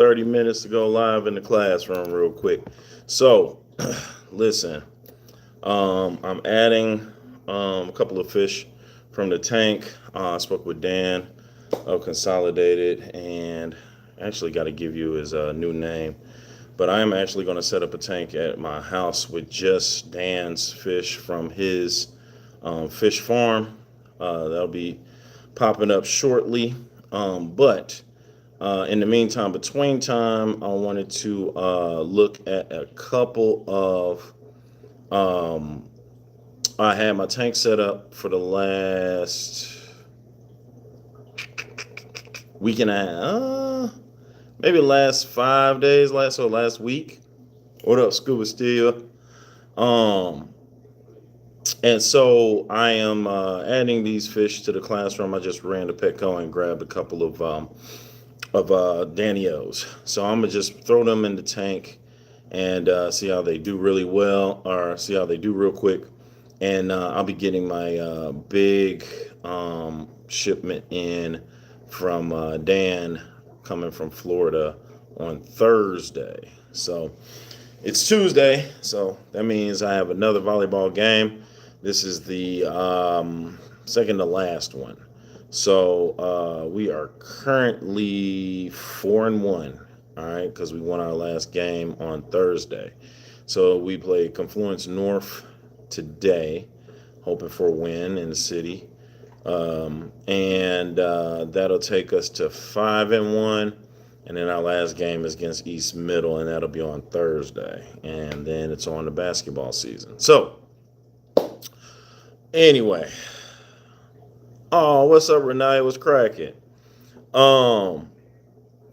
30 minutes to go live in the classroom real quick. So, listen, I'm adding a couple of fish from the tank. I spoke with Dan of Consolidated, and actually got to give you his new name. But I am actually going to set up a tank at my house with just Dan's fish from his fish farm. That'll be popping up shortly. But in the meantime, between time, I wanted to look at a couple of. I had my tank set up for the last week and a half, maybe last 5 days, last week. What up, Scuba Steel? Um, and so I am adding these fish to the classroom. I just ran to Petco and grabbed a couple of Danios. So I'm gonna just throw them in the tank and see how they do really well, or see how they do real quick. And I'll be getting my big shipment in from Dan coming from Florida on Thursday. So it's Tuesday, so that means I have another volleyball game. This is the second to last one. So we are currently 4-1. All right, because we won our last game on Thursday. So we play Confluence North today, hoping for a win in the city. And that'll take us to 5-1. And then our last game is against East Middle, and that'll be on Thursday. And then it's on the basketball season. So, anyway. Oh, what's up, Renee? What's cracking?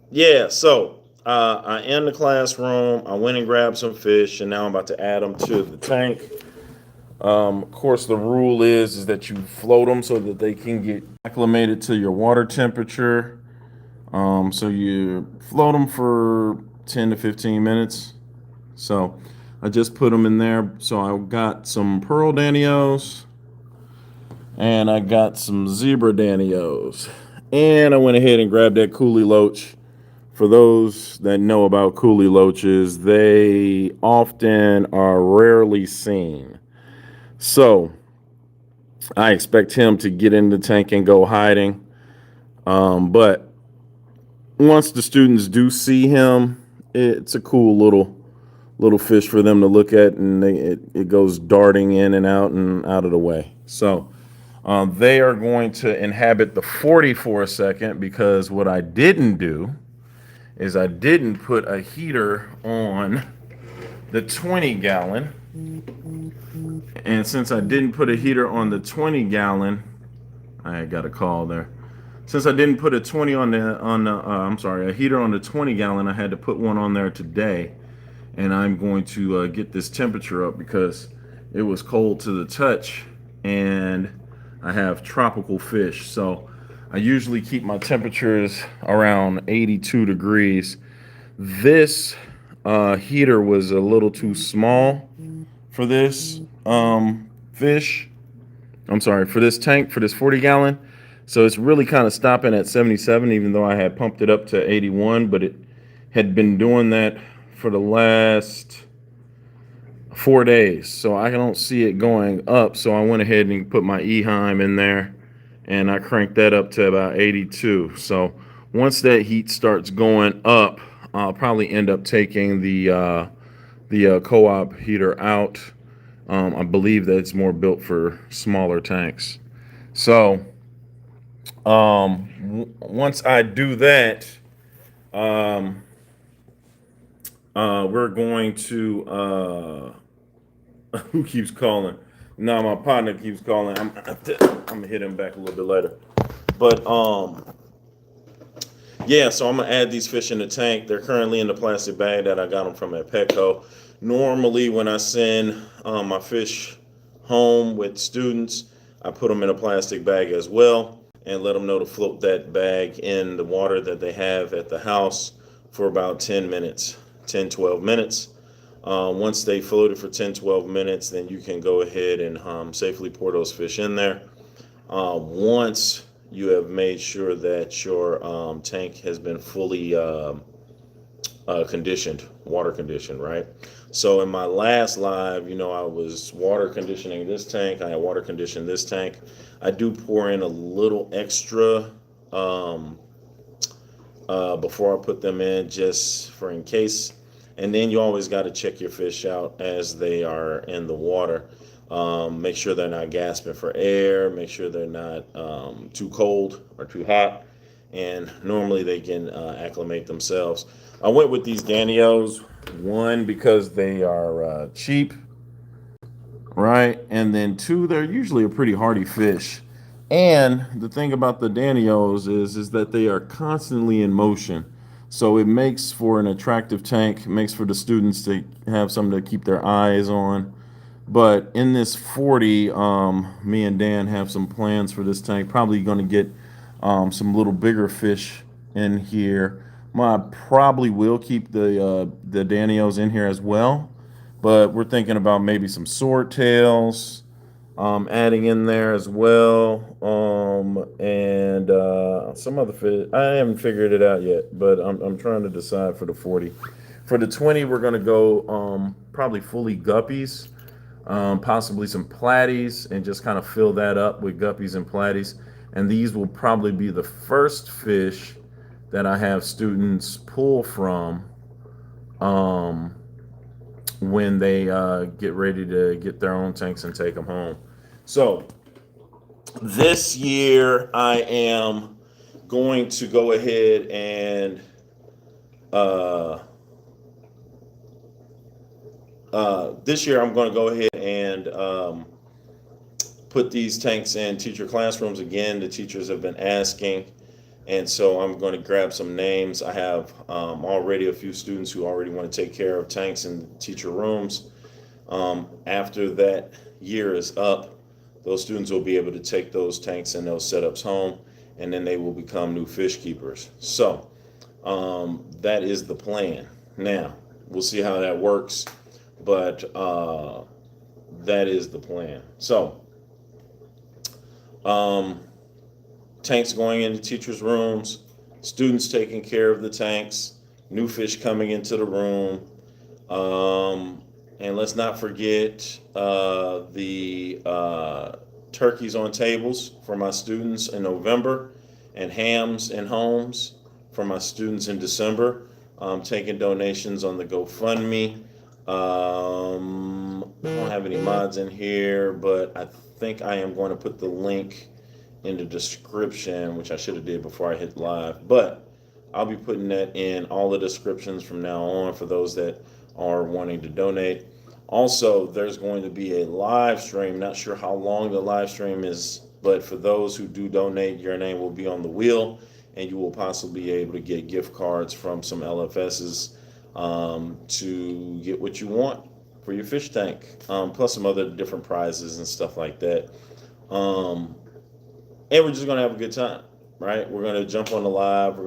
Yeah, so I in the classroom. I went and grabbed some fish, and now I'm about to add them to the tank. Of course, the rule is that you float them so that they can get acclimated to your water temperature. So you float them for 10 to 15 minutes. So I just put them in there. So I got some pearl danios and I got some zebra danios. And I went ahead and grabbed that coolie loach. For those that know about coolie loaches, they often are rarely seen. So I expect him to get in the tank and go hiding. But once the students do see him, it's a cool little fish for them to look at, and it goes darting in and out of the way. So they are going to inhabit the 40 for a second, because what I didn't do is I didn't put a heater on the 20 gallon. And since I didn't put a heater on the 20 gallon, I got a call there. Since I didn't put a a heater on the 20 gallon, I had to put one on there today. And I'm going to get this temperature up because it was cold to the touch, and I have tropical fish. So I usually keep my temperatures around 82 degrees. This heater was a little too small for this fish. I'm sorry, for this tank, for this 40 gallon. So it's really kind of stopping at 77, even though I had pumped it up to 81, but it had been doing that for the last 4 days. So I don't see it going up. So I went ahead and put my Eheim in there, and I cranked that up to about 82. So once that heat starts going up, I'll probably end up taking the co-op heater out. I believe that it's more built for smaller tanks. So once I do that, we're going to who keeps calling? No, my partner keeps calling. I'm gonna hit him back a little bit later. But yeah, so I'm gonna add these fish in the tank. They're currently in the plastic bag that I got them from at Petco. Normally, when I send my fish home with students, I put them in a plastic bag as well and let them know to float that bag in the water that they have at the house for about 10 minutes, 10, 12 minutes. Once they float it for 10, 12 minutes, then you can go ahead and safely pour those fish in there. Once you have made sure that your tank has been fully water conditioned, right? So in my last live, I was water conditioning this tank. I had water conditioned this tank. I do pour in a little extra um, before I put them in, just for in case. And then you always got to check your fish out as they are in the water. Make sure they're not gasping for air. Make sure they're not too cold or too hot. And normally they can acclimate themselves. I went with these Danios, one, because they are cheap, right? And then two, they're usually a pretty hardy fish. And the thing about the Danios is that they are constantly in motion. So it makes for an attractive tank, it makes for the students to have something to keep their eyes on. But in this 40, me and Dan have some plans for this tank. Probably going to get some little bigger fish in here. I probably will keep the Danios in here as well, but we're thinking about maybe some swordtails, adding in there as well, and some other fish. I haven't figured it out yet, but I'm trying to decide for the 40. For the 20, we're gonna go probably fully guppies, possibly some platies, and just kind of fill that up with guppies and platies. And these will probably be the first fish that I have students pull from um, when they get ready to get their own tanks and take them home. So this year I am going to go ahead and this year I'm going to go ahead and put these tanks in teacher classrooms again. The teachers have been asking, and so I'm going to grab some names. I have already a few students who already want to take care of tanks in teacher rooms. After that year is up, those students will be able to take those tanks and those setups home, and then they will become new fish keepers. So that is the plan. Now, we'll see how that works, but that is the plan. So, tanks going into teachers' rooms, students taking care of the tanks, new fish coming into the room. And let's not forget the turkeys on tables for my students in November, and hams in homes for my students in December. Taking donations on the GoFundMe. I don't have any mods in here, but I think I am going to put the link in the description, which I should have did before I hit live. But I'll be putting that in all the descriptions from now on for those that are wanting to donate. Also, there's going to be a live stream. Not sure how long the live stream is, but for those who do donate, your name will be on the wheel, and you will possibly be able to get gift cards from some LFSs to get what you want for your fish tank, plus some other different prizes and stuff like that. And we're just gonna have a good time, right? We're gonna jump on the live. We're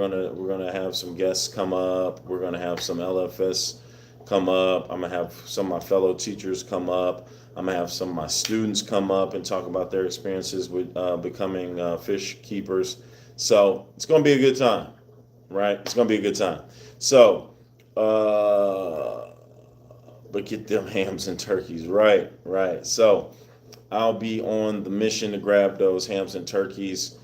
gonna have some guests come up. We're gonna have some LFS come up. I'm gonna have some of my fellow teachers come up. I'm gonna have some of my students come up and talk about their experiences with becoming fish keepers. So it's gonna be a good time, right? It's gonna be a good time. So, but get them hams and turkeys, right? Right. So I'll be on the mission to grab those hams and turkeys,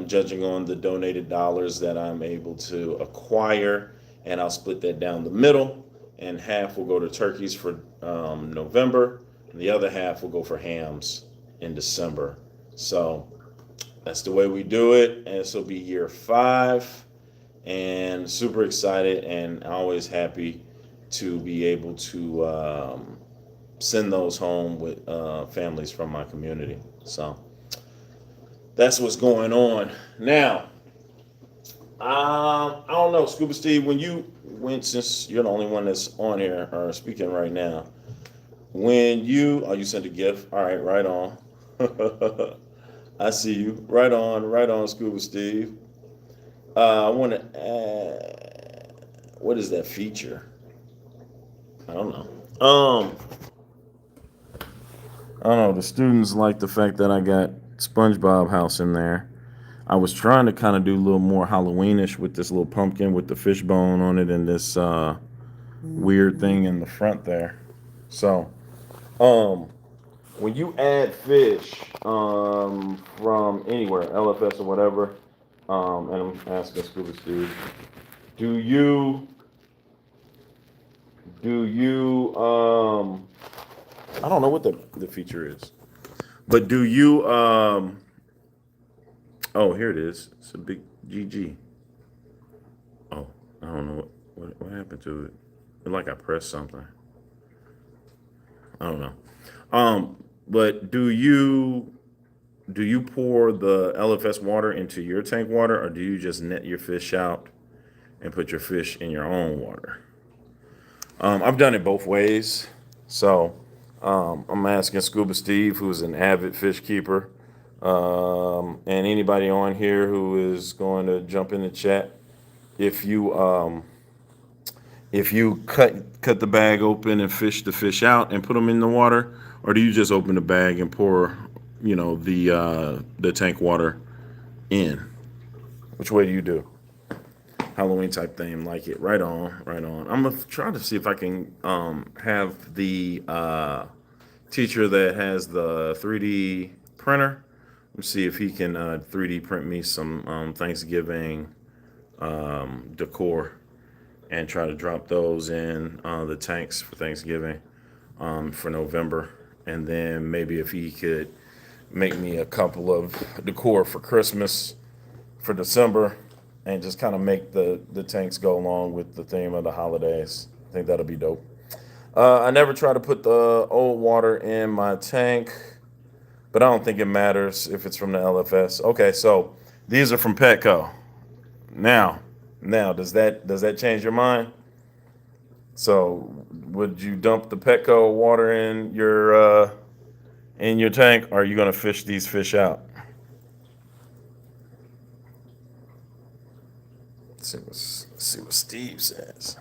judging on the donated dollars that I'm able to acquire, and I'll split that down the middle, and half will go to turkeys for November, and the other half will go for hams in December. So that's the way we do it, and this will be year 5, and super excited and always happy to be able to send those home with families from my community. So that's what's going on. Now, I don't know, Scuba Steve, when you went, since you're the only one that's on here or speaking right now, when you sent a gift. All right, right on. I see you. Right on, Scuba Steve. I want to add, what is that feature? I don't know. I don't know. The students like the fact that I got SpongeBob House in there. I was trying to kind of do a little more Halloweenish with this little pumpkin with the fish bone on it and this weird thing in the front there. So, um, when you add fish from anywhere, LFS or whatever, and I'm asking Scuba Steve, do you do you I don't know what the feature is, but do you oh, here it is. It's a big GG. Oh, I don't know what happened to it. It's like I pressed something. I don't know. But do you pour the LFS water into your tank water, or do you just net your fish out and put your fish in your own water? I've done it both ways. So I'm asking Scuba Steve, who's an avid fish keeper, and anybody on here who is going to jump in the chat, if you cut the bag open and fish the fish out and put them in the water, or do you just open the bag and pour, the tank water in? Which way do you do? Halloween type theme, like it. Right on, right on. I'm gonna try to see if I can have the teacher that has the 3D printer. Let's see if he can 3D print me some Thanksgiving decor and try to drop those in the tanks for Thanksgiving for November. And then maybe if he could make me a couple of decor for Christmas for December and just kind of make the tanks go along with the theme of the holidays. I think that'll be dope. I never try to put the old water in my tank, but I don't think it matters if it's from the LFS. Okay, so these are from Petco. Now, does that change your mind? So, would you dump the Petco water in your tank, or are you gonna fish these fish out? Let's see what Steve says.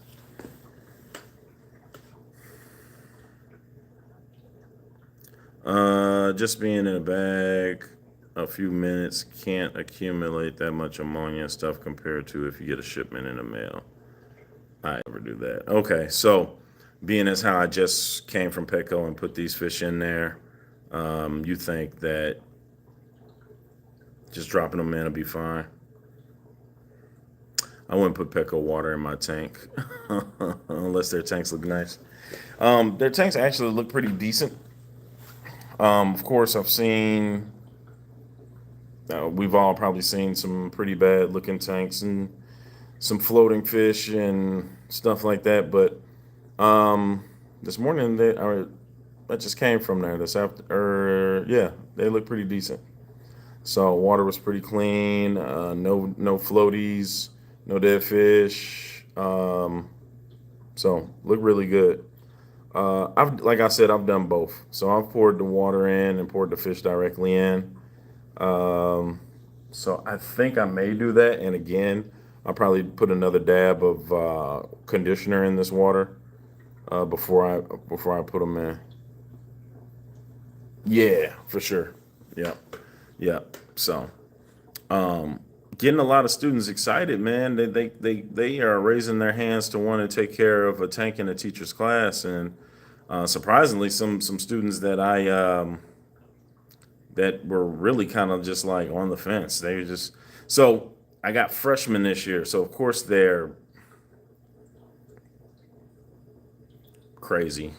Just being in a bag a few minutes can't accumulate that much ammonia and stuff compared to if you get a shipment in the mail. I never do that. Okay, so being as how I just came from Petco and put these fish in there, you think that just dropping them in will be fine? I wouldn't put Petco water in my tank unless their tanks look nice. Their tanks actually look pretty decent. Of course, we've all probably seen some pretty bad looking tanks and some floating fish and stuff like that. But this morning that just came from there. Yeah, they look pretty decent. So water was pretty clean. No floaties, no dead fish. So look really good. Like I said, I've done both. So I've poured the water in and poured the fish directly in. So I think I may do that. And again, I'll probably put another dab of conditioner in this water before I put them in. Yeah, for sure. Yep. So, getting a lot of students excited, man. They are raising their hands to want to take care of a tank in a teacher's class, and surprisingly, some students that that were really kind of just like on the fence. They were just so. I got freshmen this year, so of course they're crazy,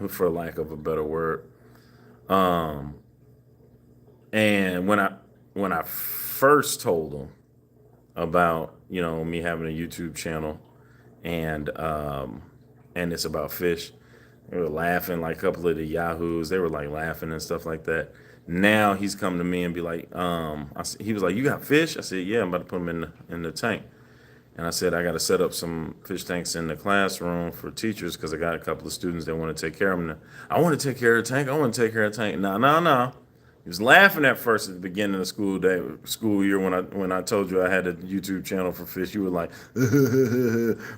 for lack of a better word. Um, and when I first told them about me having a YouTube channel and it's about fish, they were laughing. Like a couple of the yahoos, they were like laughing and stuff like that. Now he's come to me and be like, he was like, "You got fish?" I said, "Yeah, I'm about to put them in the tank." And I said, "I got to set up some fish tanks in the classroom for teachers because I got a couple of students that want to take care of them. I want to take care of the tank. I want to take care of the tank." No. He was laughing at first at the beginning of the school year when I told you I had a YouTube channel for fish. You were like,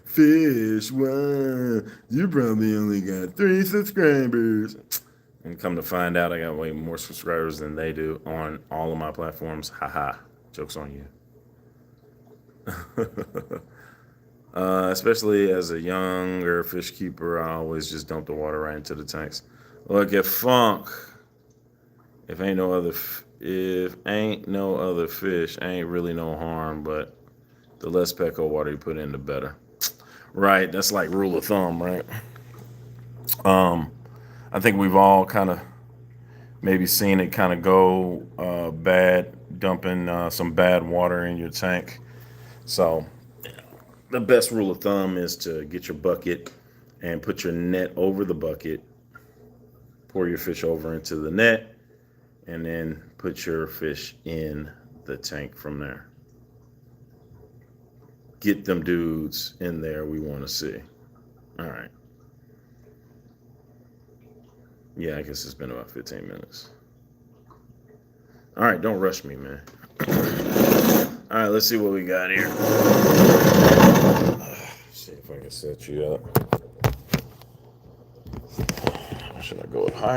"Fish? Wow, you probably only got 3 subscribers." And come to find out, I got way more subscribers than they do on all of my platforms. Haha, Joke's on you. Especially as a younger fish keeper, I always just dump the water right into the tanks. Look at Funk. If ain't no other fish, ain't really no harm, but the less Petco water you put in, the better. Right, that's like rule of thumb, right? I think we've all kind of maybe seen it kind of go bad, dumping some bad water in your tank. So the best rule of thumb is to get your bucket and put your net over the bucket, pour your fish over into the net, and then put your fish in the tank from there. Get them dudes in there we want to see. All right. Yeah, I guess it's been about 15 minutes. All right, don't rush me, man. All right, let's see what we got here. See if I can set you up. Should I go up higher?